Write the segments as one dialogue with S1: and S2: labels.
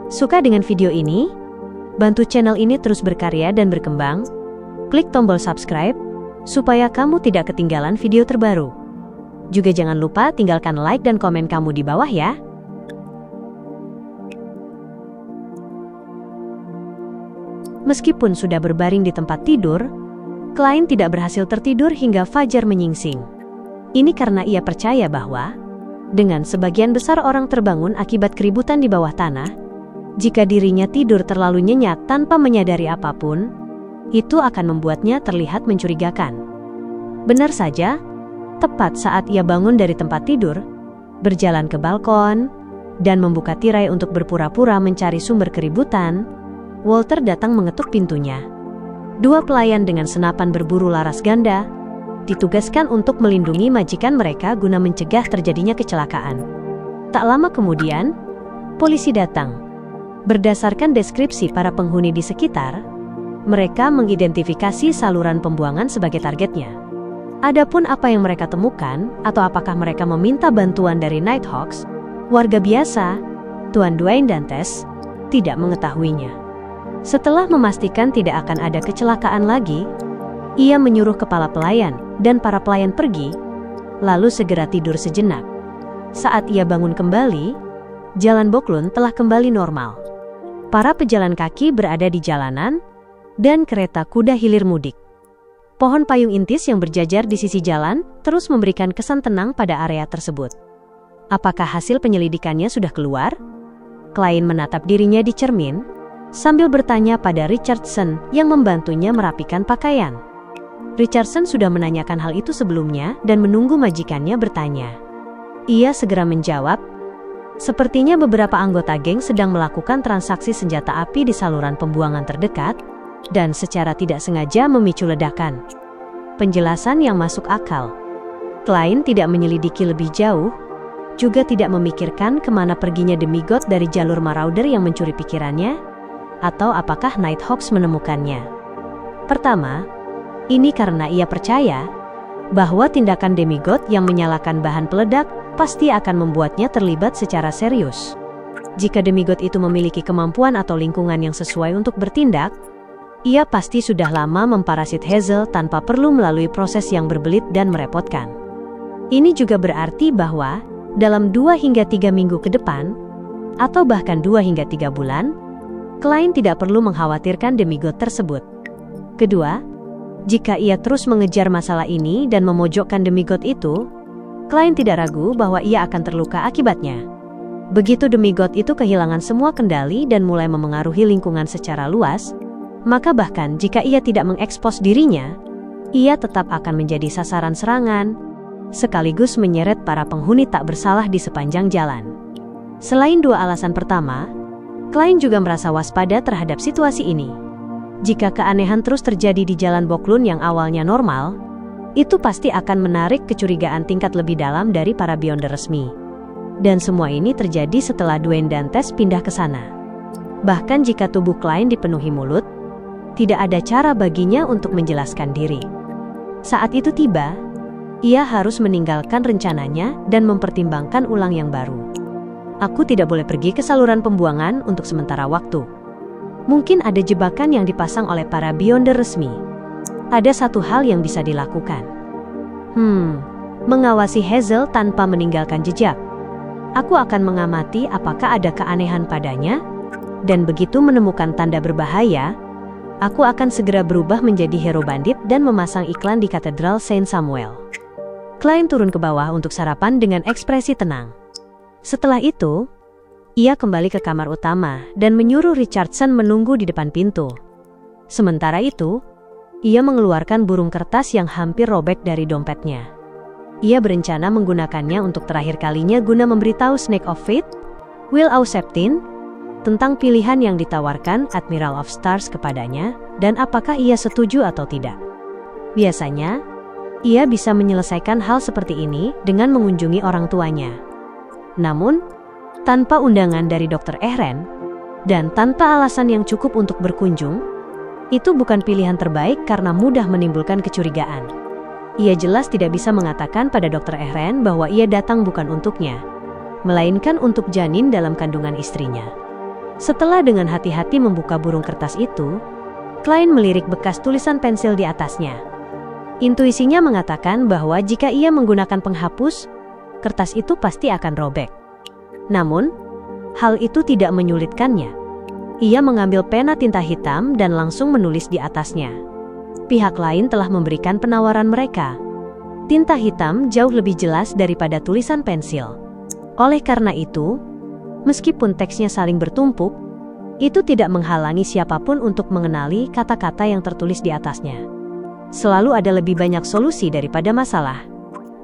S1: Suka dengan video ini? Bantu channel ini terus berkarya dan berkembang. Klik tombol subscribe, supaya kamu tidak ketinggalan video terbaru. Juga jangan lupa tinggalkan like dan komen kamu di bawah ya. Meskipun sudah berbaring di tempat tidur, klien tidak berhasil tertidur hingga fajar menyingsing. Ini karena ia percaya bahwa, dengan sebagian besar orang terbangun akibat keributan di bawah tanah, jika dirinya tidur terlalu nyenyak tanpa menyadari apapun, itu akan membuatnya terlihat mencurigakan. Benar saja, tepat saat ia bangun dari tempat tidur, berjalan ke balkon, dan membuka tirai untuk berpura-pura mencari sumber keributan, Walter datang mengetuk pintunya. Dua pelayan dengan senapan berburu laras ganda ditugaskan untuk melindungi majikan mereka guna mencegah terjadinya kecelakaan. Tak lama kemudian, polisi datang. Berdasarkan deskripsi para penghuni di sekitar, mereka mengidentifikasi saluran pembuangan sebagai targetnya. Adapun apa yang mereka temukan, atau apakah mereka meminta bantuan dari Nighthawks, warga biasa, Tuan Dwayne Dantes, tidak mengetahuinya. Setelah memastikan tidak akan ada kecelakaan lagi, ia menyuruh kepala pelayan dan para pelayan pergi, lalu segera tidur sejenak. Saat ia bangun kembali, Jalan Boklund telah kembali normal. Para pejalan kaki berada di jalanan, dan kereta kuda hilir mudik. Pohon payung intis yang berjajar di sisi jalan terus memberikan kesan tenang pada area tersebut. Apakah hasil penyelidikannya sudah keluar? Klien menatap dirinya di cermin, sambil bertanya pada Richardson yang membantunya merapikan pakaian. Richardson sudah menanyakan hal itu sebelumnya dan menunggu majikannya bertanya. Ia segera menjawab, sepertinya beberapa anggota geng sedang melakukan transaksi senjata api di saluran pembuangan terdekat dan secara tidak sengaja memicu ledakan. Penjelasan yang masuk akal. Klien tidak menyelidiki lebih jauh, juga tidak memikirkan kemana perginya demigod dari jalur marauder yang mencuri pikirannya, atau apakah Nighthawks menemukannya. Pertama, ini karena ia percaya bahwa tindakan demigod yang menyalakan bahan peledak pasti akan membuatnya terlibat secara serius. Jika demigod itu memiliki kemampuan atau lingkungan yang sesuai untuk bertindak, ia pasti sudah lama memparasit Hazel tanpa perlu melalui proses yang berbelit dan merepotkan. Ini juga berarti bahwa dalam 2 hingga 3 minggu ke depan, atau bahkan 2 hingga 3 bulan, klien tidak perlu mengkhawatirkan demigod tersebut. Kedua, jika ia terus mengejar masalah ini dan memojokkan demigod itu, klien tidak ragu bahwa ia akan terluka akibatnya. Begitu demigod itu kehilangan semua kendali dan mulai memengaruhi lingkungan secara luas, maka bahkan jika ia tidak mengekspos dirinya, ia tetap akan menjadi sasaran serangan, sekaligus menyeret para penghuni tak bersalah di sepanjang jalan. Selain dua alasan pertama, klien juga merasa waspada terhadap situasi ini. Jika keanehan terus terjadi di Jalan Boklund yang awalnya normal, itu pasti akan menarik kecurigaan tingkat lebih dalam dari para Beyonder resmi. Dan semua ini terjadi setelah Dwayne Dantes pindah ke sana. Bahkan jika tubuh klien dipenuhi mulut, tidak ada cara baginya untuk menjelaskan diri. Saat itu tiba, ia harus meninggalkan rencananya dan mempertimbangkan ulang yang baru. Aku tidak boleh pergi ke saluran pembuangan untuk sementara waktu. Mungkin ada jebakan yang dipasang oleh para Beyonder resmi. Ada satu hal yang bisa dilakukan. Mengawasi Hazel tanpa meninggalkan jejak. Aku akan mengamati apakah ada keanehan padanya, dan begitu menemukan tanda berbahaya, aku akan segera berubah menjadi hero bandit dan memasang iklan di Katedral Saint Samuel. Klien turun ke bawah untuk sarapan dengan ekspresi tenang. Setelah itu, ia kembali ke kamar utama dan menyuruh Richardson menunggu di depan pintu. Sementara itu, ia mengeluarkan burung kertas yang hampir robek dari dompetnya. Ia berencana menggunakannya untuk terakhir kalinya guna memberitahu Snake of Fate, Will Auseptin, tentang pilihan yang ditawarkan Admiral of Stars kepadanya dan apakah ia setuju atau tidak. Biasanya, ia bisa menyelesaikan hal seperti ini dengan mengunjungi orang tuanya. Namun, tanpa undangan dari Dr. Ehren, dan tanpa alasan yang cukup untuk berkunjung, itu bukan pilihan terbaik karena mudah menimbulkan kecurigaan. Ia jelas tidak bisa mengatakan pada Dr. Ehren bahwa ia datang bukan untuknya, melainkan untuk janin dalam kandungan istrinya. Setelah dengan hati-hati membuka burung kertas itu, klien melirik bekas tulisan pensil di atasnya. Intuisinya mengatakan bahwa jika ia menggunakan penghapus, kertas itu pasti akan robek. Namun, hal itu tidak menyulitkannya. Ia mengambil pena tinta hitam dan langsung menulis di atasnya. Pihak lain telah memberikan penawaran mereka. Tinta hitam jauh lebih jelas daripada tulisan pensil. Oleh karena itu, meskipun teksnya saling bertumpuk, itu tidak menghalangi siapapun untuk mengenali kata-kata yang tertulis di atasnya. Selalu ada lebih banyak solusi daripada masalah.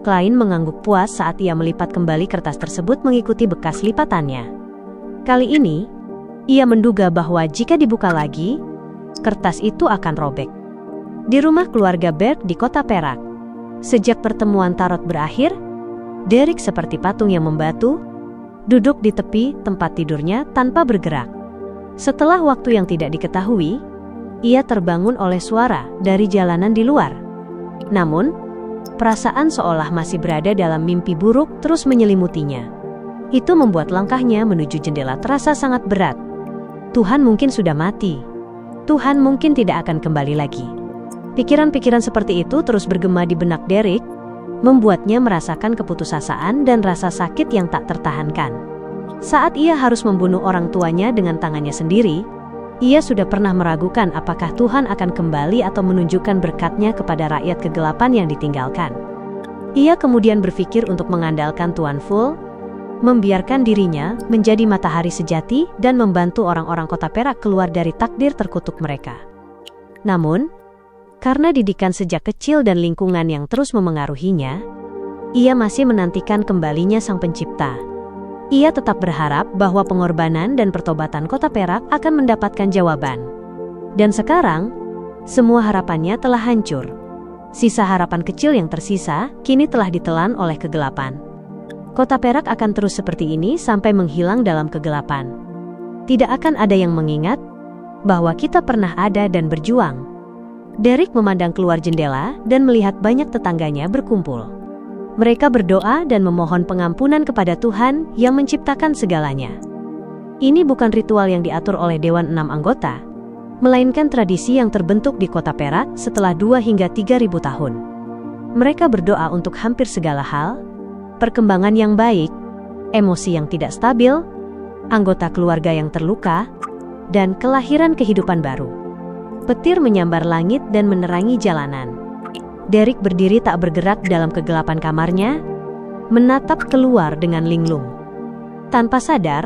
S1: Klien mengangguk puas saat ia melipat kembali kertas tersebut mengikuti bekas lipatannya. Kali ini, ia menduga bahwa jika dibuka lagi, kertas itu akan robek. Di rumah keluarga Berg di kota Perak, sejak pertemuan tarot berakhir, Derek seperti patung yang membatu, duduk di tepi tempat tidurnya tanpa bergerak. Setelah waktu yang tidak diketahui, ia terbangun oleh suara dari jalanan di luar. Namun, perasaan seolah masih berada dalam mimpi buruk terus menyelimutinya. Itu membuat langkahnya menuju jendela terasa sangat berat. Tuhan mungkin sudah mati. Tuhan mungkin tidak akan kembali lagi. Pikiran-pikiran seperti itu terus bergema di benak Derek, membuatnya merasakan keputusasaan dan rasa sakit yang tak tertahankan. Saat ia harus membunuh orang tuanya dengan tangannya sendiri, ia sudah pernah meragukan apakah Tuhan akan kembali atau menunjukkan berkat-Nya kepada rakyat kegelapan yang ditinggalkan. Ia kemudian berpikir untuk mengandalkan Tuan Ful, membiarkan dirinya menjadi matahari sejati dan membantu orang-orang kota Perak keluar dari takdir terkutuk mereka. Namun, karena didikan sejak kecil dan lingkungan yang terus memengaruhinya, ia masih menantikan kembalinya Sang Pencipta. Ia tetap berharap bahwa pengorbanan dan pertobatan kota Perak akan mendapatkan jawaban. Dan sekarang, semua harapannya telah hancur. Sisa harapan kecil yang tersisa kini telah ditelan oleh kegelapan. Kota Perak akan terus seperti ini sampai menghilang dalam kegelapan. Tidak akan ada yang mengingat bahwa kita pernah ada dan berjuang. Derek memandang keluar jendela dan melihat banyak tetangganya berkumpul. Mereka berdoa dan memohon pengampunan kepada Tuhan yang menciptakan segalanya. Ini bukan ritual yang diatur oleh Dewan 6 anggota, melainkan tradisi yang terbentuk di kota Perak setelah 2 hingga 3.000 tahun. Mereka berdoa untuk hampir segala hal, perkembangan yang baik, emosi yang tidak stabil, anggota keluarga yang terluka, dan kelahiran kehidupan baru. Petir menyambar langit dan menerangi jalanan. Derek berdiri tak bergerak dalam kegelapan kamarnya, menatap keluar dengan linglung. Tanpa sadar,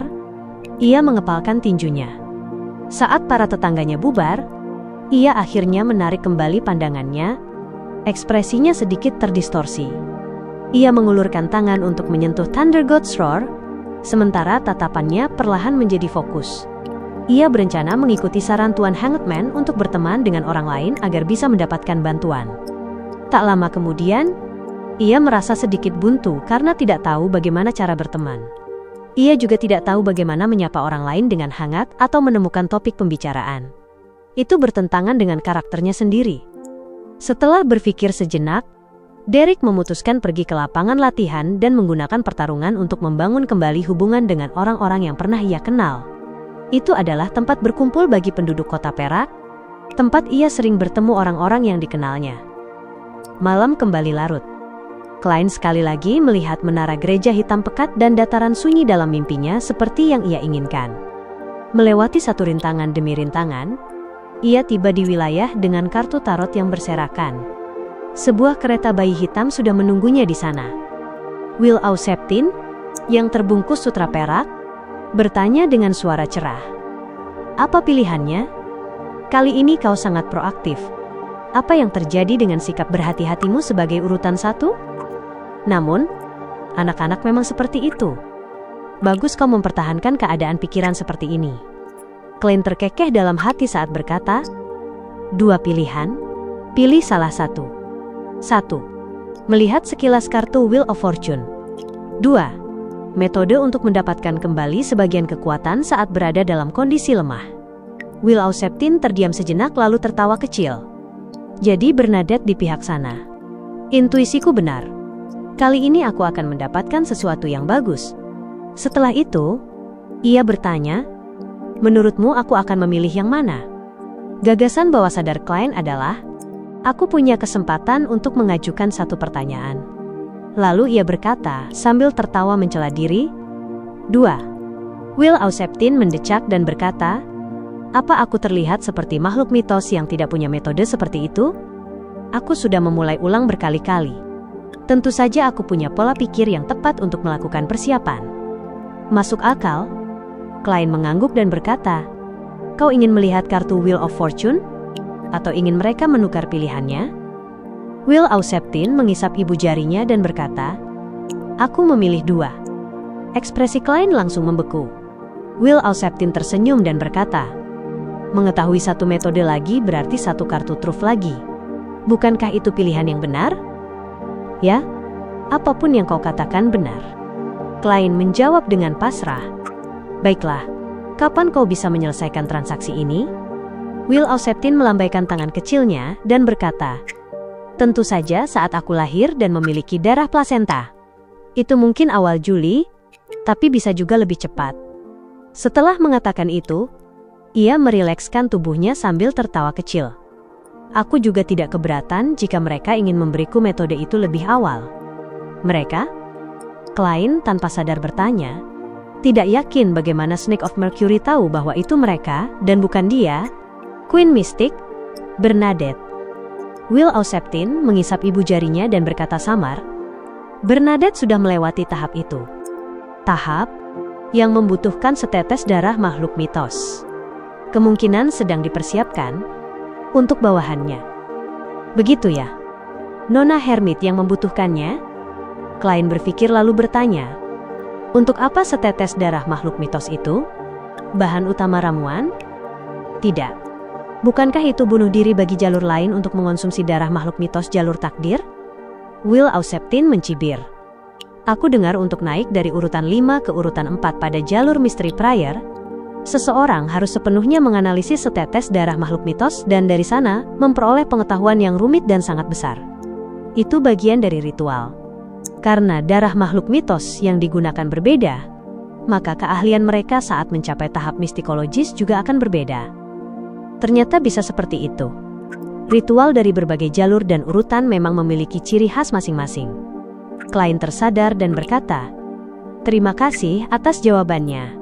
S1: ia mengepalkan tinjunya. Saat para tetangganya bubar, ia akhirnya menarik kembali pandangannya, ekspresinya sedikit terdistorsi. Ia mengulurkan tangan untuk menyentuh Thunder God's Roar, sementara tatapannya perlahan menjadi fokus. Ia berencana mengikuti saran Tuan Hangman untuk berteman dengan orang lain agar bisa mendapatkan bantuan. Tak lama kemudian, ia merasa sedikit buntu karena tidak tahu bagaimana cara berteman. Ia juga tidak tahu bagaimana menyapa orang lain dengan hangat atau menemukan topik pembicaraan. Itu bertentangan dengan karakternya sendiri. Setelah berpikir sejenak, Derek memutuskan pergi ke lapangan latihan dan menggunakan pertarungan untuk membangun kembali hubungan dengan orang-orang yang pernah ia kenal. Itu adalah tempat berkumpul bagi penduduk kota Perak, tempat ia sering bertemu orang-orang yang dikenalnya. Malam kembali larut. Klein sekali lagi melihat menara gereja hitam pekat dan dataran sunyi dalam mimpinya seperti yang ia inginkan. Melewati satu rintangan demi rintangan, ia tiba di wilayah dengan kartu tarot yang berserakan. Sebuah kereta bayi hitam sudah menunggunya di sana. Will Auseptin, yang terbungkus sutra perak, bertanya dengan suara cerah. Apa pilihannya? Kali ini kau sangat proaktif. Apa yang terjadi dengan sikap berhati-hatimu sebagai urutan 1? Namun, anak-anak memang seperti itu. Bagus kau mempertahankan keadaan pikiran seperti ini. Klein terkekeh dalam hati saat berkata, 2 pilihan, pilih salah satu. 1. Melihat sekilas kartu Wheel of Fortune. 2. Metode untuk mendapatkan kembali sebagian kekuatan saat berada dalam kondisi lemah. Will Auseptin terdiam sejenak lalu tertawa kecil. Jadi Bernadette di pihak sana. Intuisiku benar. Kali ini aku akan mendapatkan sesuatu yang bagus. Setelah itu, ia bertanya, Menurutmu aku akan memilih yang mana? Gagasan bawah sadar klien adalah, aku punya kesempatan untuk mengajukan satu pertanyaan. Lalu ia berkata sambil tertawa mencela diri. 2. Will Auseptin mendecak dan berkata, apa aku terlihat seperti makhluk mitos yang tidak punya metode seperti itu? Aku sudah memulai ulang berkali-kali. Tentu saja aku punya pola pikir yang tepat untuk melakukan persiapan. Masuk akal? Klien mengangguk dan berkata, kau ingin melihat kartu Wheel of Fortune? Atau ingin mereka menukar pilihannya? Will Auseptin mengisap ibu jarinya dan berkata, aku memilih 2. Ekspresi klien langsung membeku. Will Auseptin tersenyum dan berkata, mengetahui satu metode lagi berarti satu kartu truf lagi. Bukankah itu pilihan yang benar? Ya, apapun yang kau katakan benar. Klien menjawab dengan pasrah. Baiklah, kapan kau bisa menyelesaikan transaksi ini? Will Auseptin melambaikan tangan kecilnya dan berkata, tentu saja saat aku lahir dan memiliki darah plasenta. Itu mungkin awal Juli, tapi bisa juga lebih cepat. Setelah mengatakan itu, ia merilekskan tubuhnya sambil tertawa kecil. Aku juga tidak keberatan jika mereka ingin memberiku metode itu lebih awal. Mereka? Klien tanpa sadar bertanya, tidak yakin bagaimana Snake of Mercury tahu bahwa itu mereka dan bukan dia. Queen Mystic, Bernadette. Will Auseptin mengisap ibu jarinya dan berkata samar, Bernadette sudah melewati tahap itu. Tahap yang membutuhkan setetes darah makhluk mitos. Kemungkinan sedang dipersiapkan untuk bawahannya. Begitu ya? Nona Hermit yang membutuhkannya? Klien berpikir lalu bertanya, untuk apa setetes darah makhluk mitos itu? Bahan utama ramuan? Tidak. Bukankah itu bunuh diri bagi jalur lain untuk mengonsumsi darah makhluk mitos jalur takdir? Will Auseptin mencibir. Aku dengar untuk naik dari urutan 5 ke urutan 4 pada jalur Mystery Prayer, seseorang harus sepenuhnya menganalisis setetes darah makhluk mitos dan dari sana memperoleh pengetahuan yang rumit dan sangat besar. Itu bagian dari ritual. Karena darah makhluk mitos yang digunakan berbeda, maka keahlian mereka saat mencapai tahap mistikologis juga akan berbeda. Ternyata bisa seperti itu. Ritual dari berbagai jalur dan urutan memang memiliki ciri khas masing-masing. Klien tersadar dan berkata, terima kasih atas jawabannya.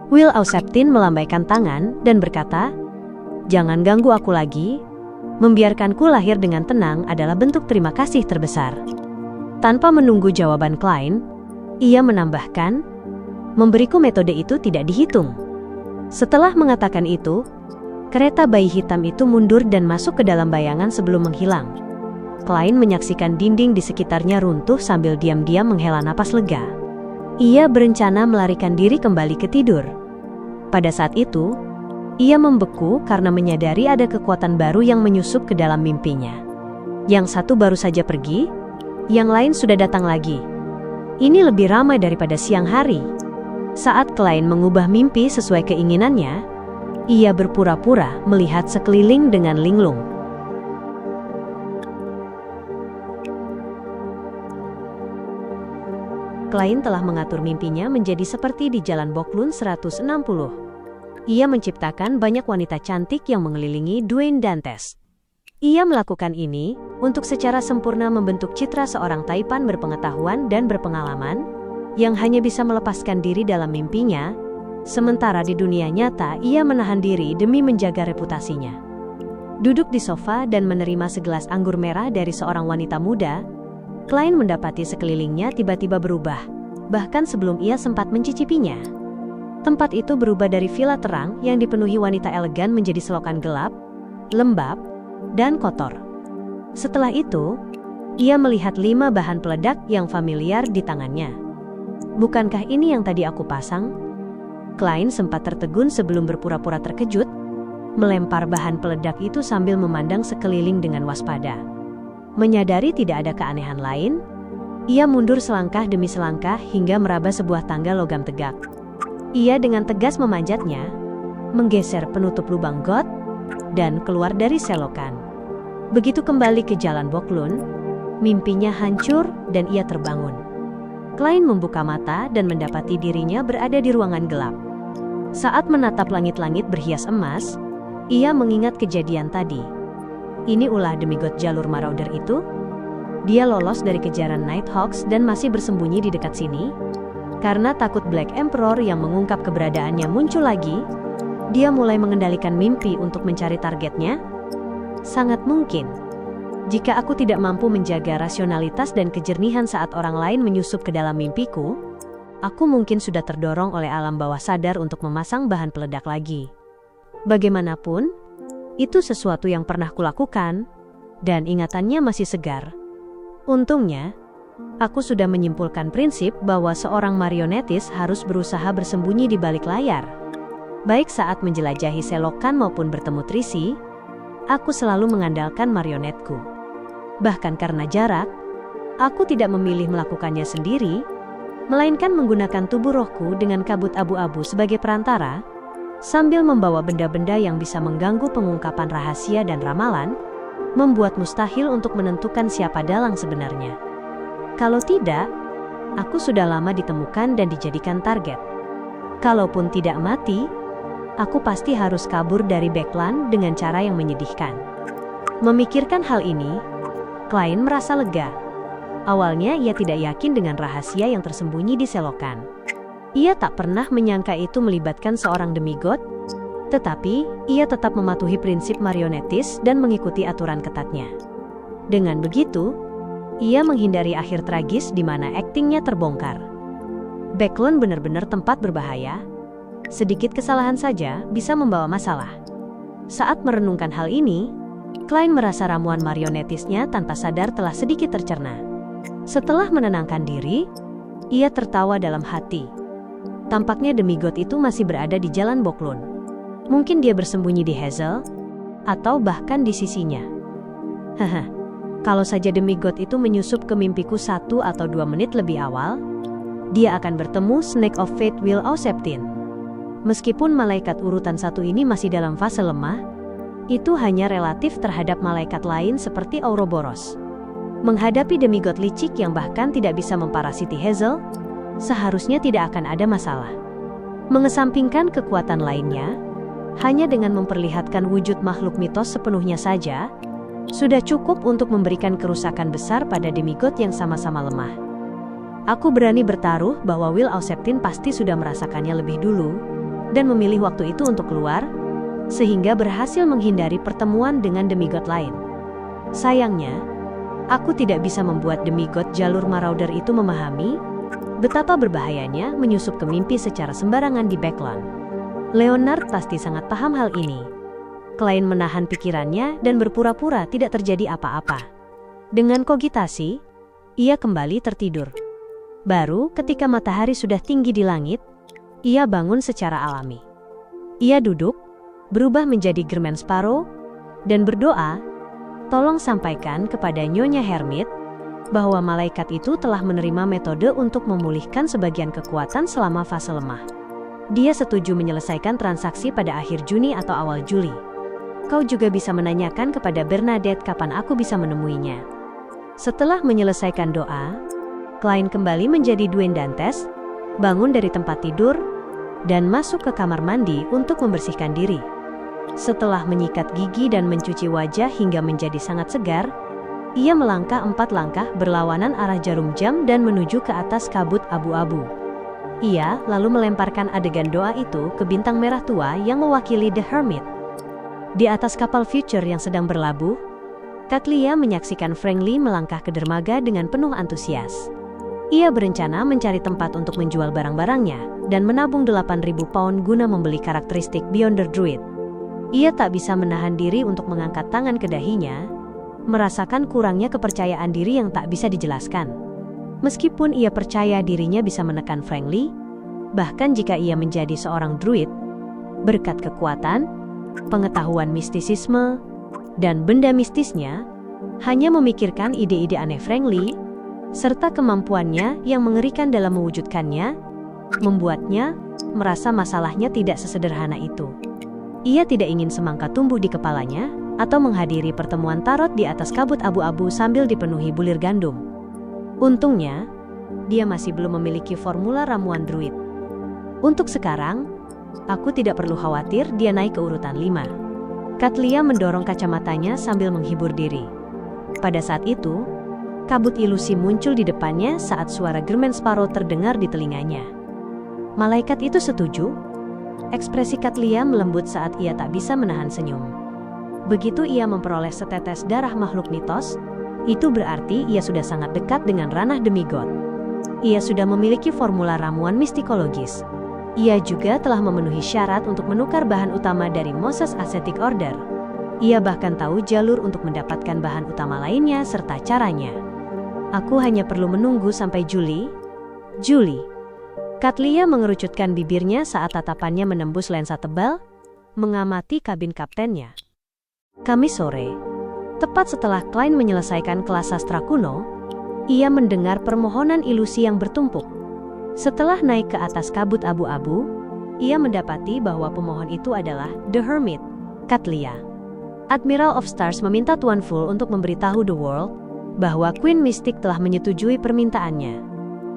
S1: Will Auseptin melambaikan tangan dan berkata, jangan ganggu aku lagi. Membiarkanku lahir dengan tenang adalah bentuk terima kasih terbesar. Tanpa menunggu jawaban klien, ia menambahkan, memberiku metode itu tidak dihitung. Setelah mengatakan itu, kereta bayi hitam itu mundur dan masuk ke dalam bayangan sebelum menghilang. Klien menyaksikan dinding di sekitarnya runtuh sambil diam-diam menghela napas lega. Ia berencana melarikan diri kembali ke tidur. Pada saat itu, ia membeku karena menyadari ada kekuatan baru yang menyusup ke dalam mimpinya. Yang satu baru saja pergi, yang lain sudah datang lagi. Ini lebih ramai daripada siang hari. Saat klien mengubah mimpi sesuai keinginannya, ia berpura-pura melihat sekeliling dengan linglung. Klien telah mengatur mimpinya menjadi seperti di Jalan Boklun 160. Ia menciptakan banyak wanita cantik yang mengelilingi Dwayne Dantes. Ia melakukan ini untuk secara sempurna membentuk citra seorang taipan berpengetahuan dan berpengalaman yang hanya bisa melepaskan diri dalam mimpinya, sementara di dunia nyata ia menahan diri demi menjaga reputasinya. Duduk di sofa dan menerima segelas anggur merah dari seorang wanita muda, klien mendapati sekelilingnya tiba-tiba berubah, bahkan sebelum ia sempat mencicipinya. Tempat itu berubah dari villa terang yang dipenuhi wanita elegan menjadi selokan gelap, lembab, dan kotor. Setelah itu, ia melihat 5 bahan peledak yang familiar di tangannya. Bukankah ini yang tadi aku pasang? Klien sempat tertegun sebelum berpura-pura terkejut, melempar bahan peledak itu sambil memandang sekeliling dengan waspada. Menyadari tidak ada keanehan lain, ia mundur selangkah demi selangkah hingga meraba sebuah tangga logam tegak. Ia dengan tegas memanjatnya, menggeser penutup lubang got, dan keluar dari selokan. Begitu kembali ke Jalan Boklun, mimpinya hancur dan ia terbangun. Klien membuka mata dan mendapati dirinya berada di ruangan gelap. Saat menatap langit-langit berhias emas, ia mengingat kejadian tadi. Ini ulah demigod jalur marauder itu? Dia lolos dari kejaran Nighthawks dan masih bersembunyi di dekat sini? Karena takut Black Emperor yang mengungkap keberadaannya muncul lagi, dia mulai mengendalikan mimpi untuk mencari targetnya? Sangat mungkin. Jika aku tidak mampu menjaga rasionalitas dan kejernihan saat orang lain menyusup ke dalam mimpiku, aku mungkin sudah terdorong oleh alam bawah sadar untuk memasang bahan peledak lagi. Bagaimanapun, itu sesuatu yang pernah kulakukan, dan ingatannya masih segar. Untungnya, aku sudah menyimpulkan prinsip bahwa seorang marionetis harus berusaha bersembunyi di balik layar. Baik saat menjelajahi selokan maupun bertemu Trisi, aku selalu mengandalkan marionetku. Bahkan karena jarak, aku tidak memilih melakukannya sendiri, melainkan menggunakan tubuh rohku dengan kabut abu-abu sebagai perantara, sambil membawa benda-benda yang bisa mengganggu pengungkapan rahasia dan ramalan, membuat mustahil untuk menentukan siapa dalang sebenarnya. Kalau tidak, aku sudah lama ditemukan dan dijadikan target. Kalaupun tidak mati, aku pasti harus kabur dari Backland dengan cara yang menyedihkan. Memikirkan hal ini, klien merasa lega. Awalnya ia tidak yakin dengan rahasia yang tersembunyi di selokan. Ia tak pernah menyangka itu melibatkan seorang demigod, tetapi ia tetap mematuhi prinsip marionetis dan mengikuti aturan ketatnya. Dengan begitu, ia menghindari akhir tragis di mana aktingnya terbongkar. Backland benar-benar tempat berbahaya. Sedikit kesalahan saja bisa membawa masalah. Saat merenungkan hal ini, klien merasa ramuan marionetisnya tanpa sadar telah sedikit tercerna. Setelah menenangkan diri, ia tertawa dalam hati. Tampaknya demigod itu masih berada di Jalan Boklun. Mungkin dia bersembunyi di Hazel, atau bahkan di sisinya. Haha, kalau saja demigod itu menyusup ke mimpiku 1 atau 2 menit lebih awal, dia akan bertemu Snake of Fate Will Auceptine. Meskipun malaikat urutan 1 ini masih dalam fase lemah, itu hanya relatif terhadap malaikat lain seperti Ouroboros. Menghadapi demigod licik yang bahkan tidak bisa memparasiti Hazel, seharusnya tidak akan ada masalah. Mengesampingkan kekuatan lainnya, hanya dengan memperlihatkan wujud makhluk mitos sepenuhnya saja, sudah cukup untuk memberikan kerusakan besar pada demigod yang sama-sama lemah. Aku berani bertaruh bahwa Will Auceptine pasti sudah merasakannya lebih dulu, dan memilih waktu itu untuk keluar, sehingga berhasil menghindari pertemuan dengan demigod lain. Sayangnya, aku tidak bisa membuat demigod jalur marauder itu memahami betapa berbahayanya menyusup ke mimpi secara sembarangan di Backland. Leonard pasti sangat paham hal ini. Klien menahan pikirannya dan berpura-pura tidak terjadi apa-apa. Dengan kogitasi, ia kembali tertidur. Baru ketika matahari sudah tinggi di langit, ia bangun secara alami. Ia duduk, berubah menjadi German Sparrow, dan berdoa, "Tolong sampaikan kepada Nyonya Hermit bahwa malaikat itu telah menerima metode untuk memulihkan sebagian kekuatan selama fase lemah. Dia setuju menyelesaikan transaksi pada akhir Juni atau awal Juli. Kau juga bisa menanyakan kepada Bernadette kapan aku bisa menemuinya." Setelah menyelesaikan doa, klien kembali menjadi Dwayne Dantes, bangun dari tempat tidur, dan masuk ke kamar mandi untuk membersihkan diri. Setelah menyikat gigi dan mencuci wajah hingga menjadi sangat segar, ia melangkah 4 langkah berlawanan arah jarum jam dan menuju ke atas kabut abu-abu. Ia lalu melemparkan adegan doa itu ke bintang merah tua yang mewakili The Hermit. Di atas kapal Future yang sedang berlabuh, Katlia menyaksikan Frank Lee melangkah ke dermaga dengan penuh antusias. Ia berencana mencari tempat untuk menjual barang-barangnya dan menabung 8.000 pound guna membeli karakteristik Beyonder Druid. Ia tak bisa menahan diri untuk mengangkat tangan ke dahinya, merasakan kurangnya kepercayaan diri yang tak bisa dijelaskan. Meskipun ia percaya dirinya bisa menekan Frank Lee, bahkan jika ia menjadi seorang druid, berkat kekuatan, pengetahuan mistisisme, dan benda mistisnya, hanya memikirkan ide-ide aneh Frank Lee, serta kemampuannya yang mengerikan dalam mewujudkannya, membuatnya merasa masalahnya tidak sesederhana itu. Ia tidak ingin semangka tumbuh di kepalanya, atau menghadiri pertemuan tarot di atas kabut abu-abu sambil dipenuhi bulir gandum. Untungnya, dia masih belum memiliki formula ramuan druid. Untuk sekarang, Aku tidak perlu khawatir dia naik ke urutan 5. Katlia mendorong kacamatanya sambil menghibur diri. Pada saat itu, kabut ilusi muncul di depannya saat suara German Sparrow terdengar di telinganya. Malaikat itu setuju? Ekspresi Katlia melembut saat ia tak bisa menahan senyum. Begitu ia memperoleh setetes darah makhluk mitos, itu berarti ia sudah sangat dekat dengan ranah demigod. Ia sudah memiliki formula ramuan mistikologis. Ia juga telah memenuhi syarat untuk menukar bahan utama dari Moses Ascetic Order. Ia bahkan tahu jalur untuk mendapatkan bahan utama lainnya serta caranya. Aku hanya perlu menunggu sampai Juli. Katlia mengerucutkan bibirnya saat tatapannya menembus lensa tebal, mengamati kabin kaptennya. Kamis sore, tepat setelah Klein menyelesaikan kelas sastra kuno, ia mendengar permohonan ilusi yang bertumpuk. Setelah naik ke atas kabut abu-abu, ia mendapati bahwa pemohon itu adalah The Hermit, Katlia. Admiral of Stars meminta Tuan Fool untuk memberitahu The World bahwa Queen Mystic telah menyetujui permintaannya.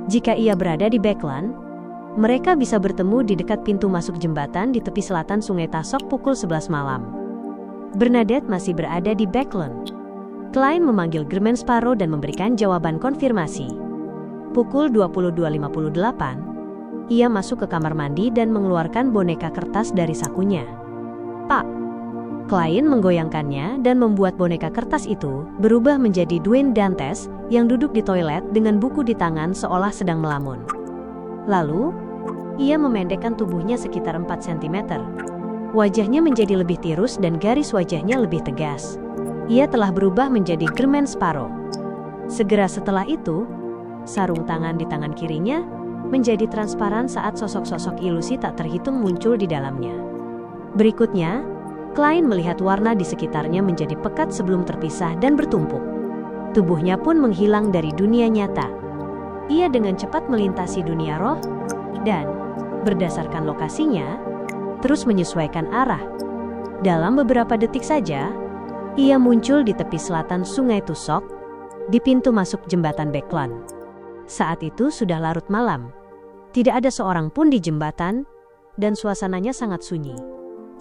S1: Jika ia berada di Backland, mereka bisa bertemu di dekat pintu masuk jembatan di tepi selatan Sungai Tasok pukul 11 malam. Bernadette masih berada di Backland. Klein memanggil German Sparrow dan memberikan jawaban konfirmasi. Pukul 22.58, ia masuk ke kamar mandi dan mengeluarkan boneka kertas dari sakunya. Pak. Klein menggoyangkannya dan membuat boneka kertas itu berubah menjadi Dwayne Dantes yang duduk di toilet dengan buku di tangan seolah sedang melamun. Lalu, ia memendekkan tubuhnya sekitar 4 cm. Wajahnya menjadi lebih tirus dan garis wajahnya lebih tegas. Ia telah berubah menjadi German Sparrow. Segera setelah itu, sarung tangan di tangan kirinya menjadi transparan saat sosok-sosok ilusi tak terhitung muncul di dalamnya. Berikutnya, Klein melihat warna di sekitarnya menjadi pekat sebelum terpisah dan bertumpuk. Tubuhnya pun menghilang dari dunia nyata. Ia dengan cepat melintasi dunia roh dan, berdasarkan lokasinya, terus menyesuaikan arah. Dalam beberapa detik saja, ia muncul di tepi selatan Sungai Tusok, di pintu masuk jembatan Backland. Saat itu sudah larut malam. Tidak ada seorang pun di jembatan, dan suasananya sangat sunyi.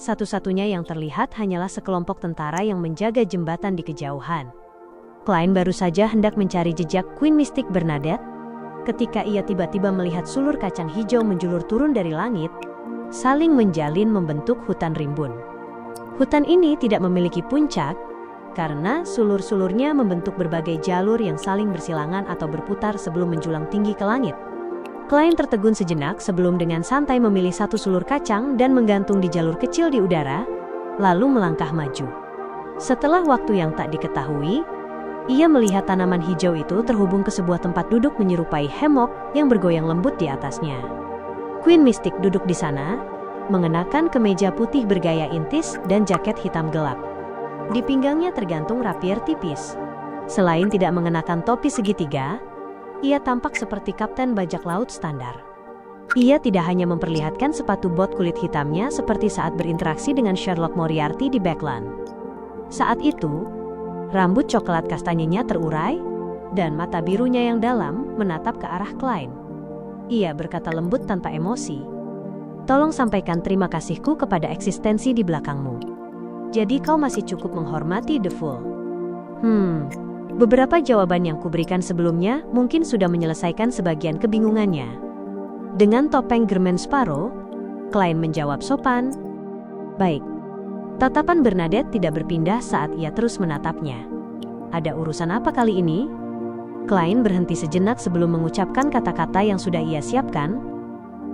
S1: Satu-satunya yang terlihat hanyalah sekelompok tentara yang menjaga jembatan di kejauhan. Klein baru saja hendak mencari jejak Queen Mystic Bernadette, ketika ia tiba-tiba melihat sulur kacang hijau menjulur turun dari langit, saling menjalin membentuk hutan rimbun. Hutan ini tidak memiliki puncak, karena sulur-sulurnya membentuk berbagai jalur yang saling bersilangan atau berputar sebelum menjulang tinggi ke langit. Klein tertegun sejenak sebelum dengan santai memilih satu sulur kacang dan menggantung di jalur kecil di udara, lalu melangkah maju. Setelah waktu yang tak diketahui, ia melihat tanaman hijau itu terhubung ke sebuah tempat duduk menyerupai hammock yang bergoyang lembut di atasnya. Queen Mystic duduk di sana, mengenakan kemeja putih bergaya intis dan jaket hitam gelap. Di pinggangnya tergantung rapier tipis. Selain tidak mengenakan topi segitiga, ia tampak seperti kapten bajak laut standar. Ia tidak hanya memperlihatkan sepatu bot kulit hitamnya seperti saat berinteraksi dengan Sherlock Moriarty di Backland. Saat itu, rambut coklat kastanyenya terurai, dan mata birunya yang dalam menatap ke arah Klein. Ia berkata lembut tanpa emosi, "Tolong sampaikan terima kasihku kepada eksistensi di belakangmu. Jadi kau masih cukup menghormati The Fool." Beberapa jawaban yang kuberikan sebelumnya mungkin sudah menyelesaikan sebagian kebingungannya. Dengan topeng German Sparrow, Klein menjawab sopan, "Baik." Tatapan Bernadette tidak berpindah saat ia terus menatapnya. "Ada urusan apa kali ini?" Klein berhenti sejenak sebelum mengucapkan kata-kata yang sudah ia siapkan.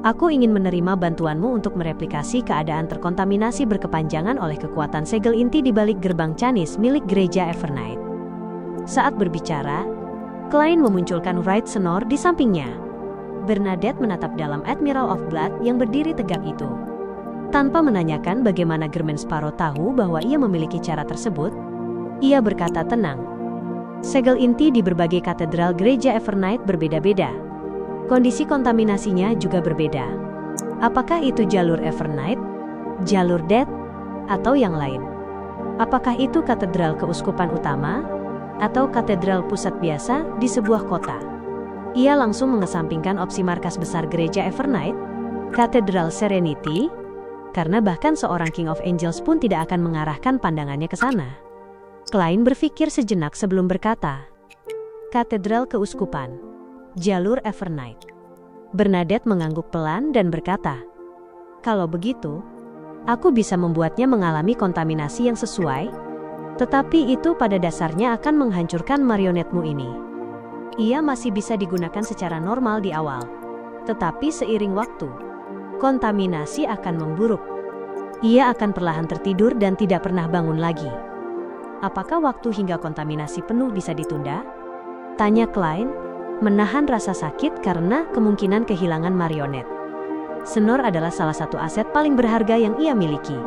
S1: "Aku ingin menerima bantuanmu untuk mereplikasi keadaan terkontaminasi berkepanjangan oleh kekuatan segel inti di balik gerbang Canis milik gereja Evernight." Saat berbicara, Klein memunculkan Wright Senor di sampingnya. Bernadette menatap dalam Admiral of Blood yang berdiri tegak itu. Tanpa menanyakan bagaimana German Sparrow tahu bahwa ia memiliki cara tersebut, ia berkata tenang, "Segel inti di berbagai katedral gereja Evernight berbeda-beda. Kondisi kontaminasinya juga berbeda. Apakah itu jalur Evernight, jalur Death, atau yang lain? Apakah itu katedral keuskupan utama, atau katedral pusat biasa di sebuah kota?" Ia langsung mengesampingkan opsi markas besar gereja Evernight, Katedral Serenity, karena bahkan seorang King of Angels pun tidak akan mengarahkan pandangannya ke sana. Klein berpikir sejenak sebelum berkata, "Katedral Keuskupan, jalur Evernight." Bernadette mengangguk pelan dan berkata, "Kalau begitu, aku bisa membuatnya mengalami kontaminasi yang sesuai, tetapi itu pada dasarnya akan menghancurkan marionetmu ini. Ia masih bisa digunakan secara normal di awal, tetapi seiring waktu, kontaminasi akan memburuk. Ia akan perlahan tertidur dan tidak pernah bangun lagi." "Apakah waktu hingga kontaminasi penuh bisa ditunda?" tanya Klein, menahan rasa sakit karena kemungkinan kehilangan marionet. Senor adalah salah satu aset paling berharga yang ia miliki.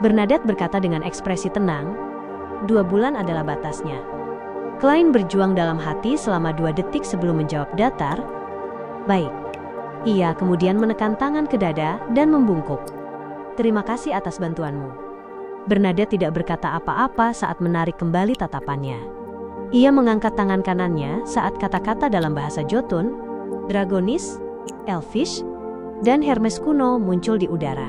S1: Bernadette berkata dengan ekspresi tenang, "2 bulan adalah batasnya." Klein berjuang dalam hati selama 2 detik sebelum menjawab datar, "Baik." Ia kemudian menekan tangan ke dada dan membungkuk. "Terima kasih atas bantuanmu." Bernadette tidak berkata apa-apa saat menarik kembali tatapannya. Ia mengangkat tangan kanannya saat kata-kata dalam bahasa Jotun, Dragonis, Elfish, dan Hermes kuno muncul di udara.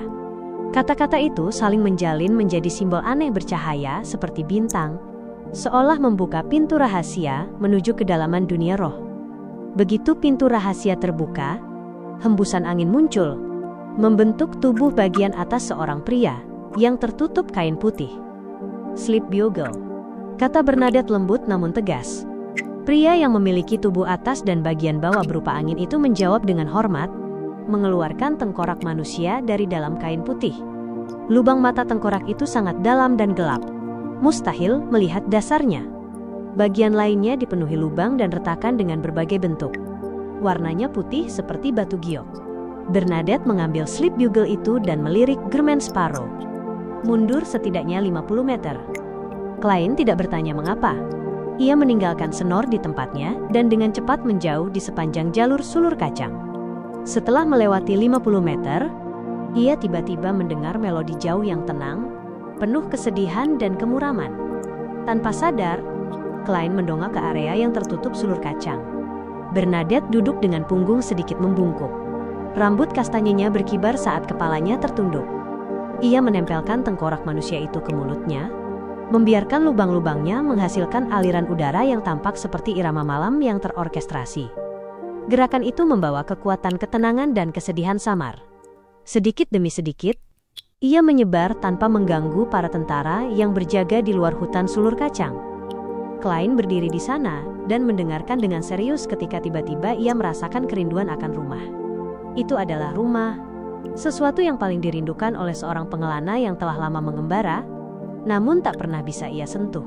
S1: Kata-kata itu saling menjalin menjadi simbol aneh bercahaya seperti bintang, seolah membuka pintu rahasia menuju kedalaman dunia roh. Begitu pintu rahasia terbuka, hembusan angin muncul, membentuk tubuh bagian atas seorang pria yang tertutup kain putih. "Sleep Bugle," kata Bernadette lembut namun tegas. Pria yang memiliki tubuh atas dan bagian bawah berupa angin itu menjawab dengan hormat, mengeluarkan tengkorak manusia dari dalam kain putih. Lubang mata tengkorak itu sangat dalam dan gelap. Mustahil melihat dasarnya. Bagian lainnya dipenuhi lubang dan retakan dengan berbagai bentuk. Warnanya putih seperti batu giok. Bernadette mengambil Sleep Bugle itu dan melirik Germain Sparrow. Mundur setidaknya 50 meter. Klein tidak bertanya mengapa. Ia meninggalkan Senor di tempatnya dan dengan cepat menjauh di sepanjang jalur sulur kacang. Setelah melewati 50 meter, ia tiba-tiba mendengar melodi jauh yang tenang, penuh kesedihan dan kemuraman. Tanpa sadar, Klein mendongak ke area yang tertutup sulur kacang. Bernadette duduk dengan punggung sedikit membungkuk. Rambut kastanyenya berkibar saat kepalanya tertunduk. Ia menempelkan tengkorak manusia itu ke mulutnya, membiarkan lubang-lubangnya menghasilkan aliran udara yang tampak seperti irama malam yang terorkestrasi. Gerakan itu membawa kekuatan ketenangan dan kesedihan samar. Sedikit demi sedikit, ia menyebar tanpa mengganggu para tentara yang berjaga di luar hutan sulur kacang. Klein berdiri di sana dan mendengarkan dengan serius ketika tiba-tiba ia merasakan kerinduan akan rumah. Itu adalah rumah, sesuatu yang paling dirindukan oleh seorang pengelana yang telah lama mengembara, namun tak pernah bisa ia sentuh.